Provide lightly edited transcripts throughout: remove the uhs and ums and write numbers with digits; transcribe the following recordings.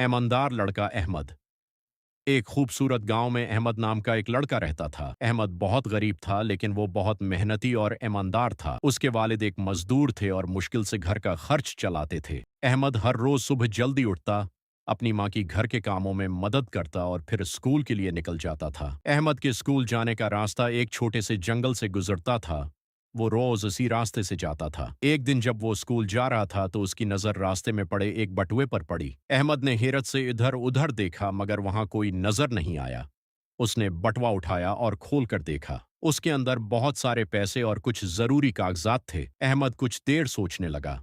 ईमानदार लड़का अहमद। एक खूबसूरत गांव में अहमद नाम का एक लड़का रहता था। अहमद बहुत गरीब था, लेकिन वो बहुत मेहनती और ईमानदार था। उसके वालिद एक मजदूर थे और मुश्किल से घर का खर्च चलाते थे। अहमद हर रोज सुबह जल्दी उठता, अपनी माँ की घर के कामों में मदद करता और फिर स्कूल के लिए निकल जाता था। अहमद के स्कूल जाने का रास्ता एक छोटे से जंगल से गुजरता था। वो रोज उसी रास्ते से जाता था। एक दिन जब वो स्कूल जा रहा था तो उसकी नजर रास्ते में पड़े एक बटुए पर पड़ी। अहमद ने हैरत से इधर उधर देखा, मगर वहां कोई नजर नहीं आया। उसने बटुआ उठाया और खोल कर देखा। उसके अंदर बहुत सारे पैसे और कुछ जरूरी कागजात थे। अहमद कुछ देर सोचने लगा।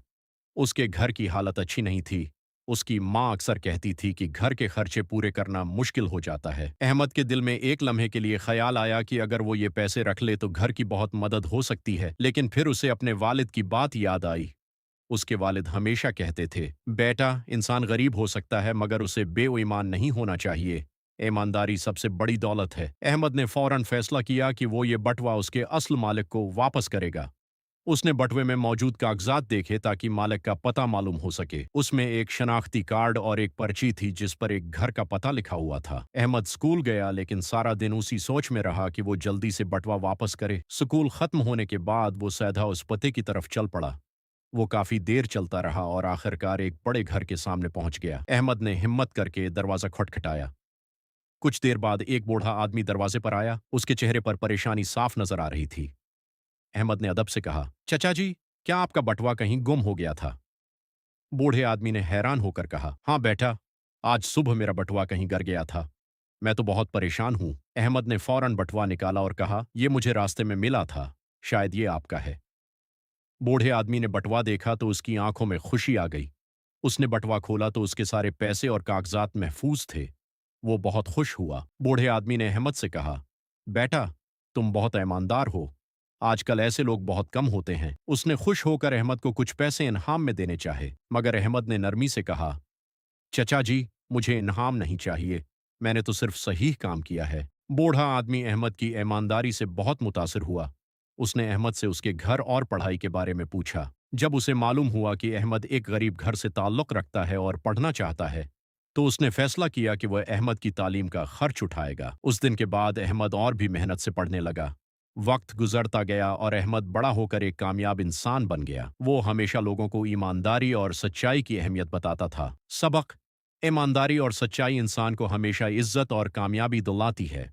उसके घर की हालत अच्छी नहीं थी। उसकी माँ अक्सर कहती थी कि घर के खर्चे पूरे करना मुश्किल हो जाता है। अहमद के दिल में एक लम्हे के लिए ख्याल आया कि अगर वो ये पैसे रख ले तो घर की बहुत मदद हो सकती है, लेकिन फिर उसे अपने वालिद की बात याद आई। उसके वालिद हमेशा कहते थे, बेटा, इंसान गरीब हो सकता है मगर उसे बेईमान नहीं होना चाहिए। ईमानदारी सबसे बड़ी दौलत है। अहमद ने फौरन फैसला किया कि वो ये बटवा उसके असल मालिक को वापस करेगा। उसने बटुए में मौजूद कागजात देखे ताकि मालिक का पता मालूम हो सके। उसमें एक शनाख्ती कार्ड और एक पर्ची थी जिस पर एक घर का पता लिखा हुआ था। अहमद स्कूल गया, लेकिन सारा दिन उसी सोच में रहा कि वो जल्दी से बटुआ वापस करे। स्कूल खत्म होने के बाद वो सीधा उस पते की तरफ चल पड़ा। वो काफी देर चलता रहा और आखिरकार एक बड़े घर के सामने पहुंच गया। अहमद ने हिम्मत करके दरवाजा खटखटाया। कुछ देर बाद एक बूढ़ा आदमी दरवाजे पर आया। उसके चेहरे पर परेशानी साफ नजर आ रही थी। अहमद ने अदब से कहा, चचा जी, क्या आपका बटुआ कहीं गुम हो गया था? बूढ़े आदमी ने हैरान होकर कहा, हाँ बेटा, आज सुबह मेरा बटुआ कहीं गिर गया था। मैं तो बहुत परेशान हूं। अहमद ने फौरन बटुआ निकाला और कहा, यह मुझे रास्ते में मिला था, शायद ये आपका है। बूढ़े आदमी ने बटुआ देखा तो उसकी आंखों में खुशी आ गई। उसने बटुआ खोला तो उसके सारे पैसे और कागजात महफूज थे। वो बहुत खुश हुआ। बूढ़े आदमी ने अहमद से कहा, बेटा, तुम बहुत ईमानदार हो। आजकल ऐसे लोग बहुत कम होते हैं। उसने खुश होकर अहमद को कुछ पैसे इनाम में देने चाहे, मगर अहमद ने नरमी से कहा, चचा जी, मुझे इनाम नहीं चाहिए। मैंने तो सिर्फ सही काम किया है। बूढ़ा आदमी अहमद की ईमानदारी से बहुत मुतासिर हुआ। उसने अहमद से उसके घर और पढ़ाई के बारे में पूछा। जब उसे मालूम हुआ कि अहमद एक गरीब घर से ताल्लुक रखता है और पढ़ना चाहता है, तो उसने फैसला किया कि वह अहमद की तालीम का खर्च उठाएगा। उस दिन के बाद अहमद और भी मेहनत से पढ़ने लगा। वक्त गुजरता गया और अहमद बड़ा होकर एक कामयाब इंसान बन गया। वो हमेशा लोगों को ईमानदारी और सच्चाई की अहमियत बताता था। सबक: ईमानदारी और सच्चाई इंसान को हमेशा इज्जत और कामयाबी दिलाती है।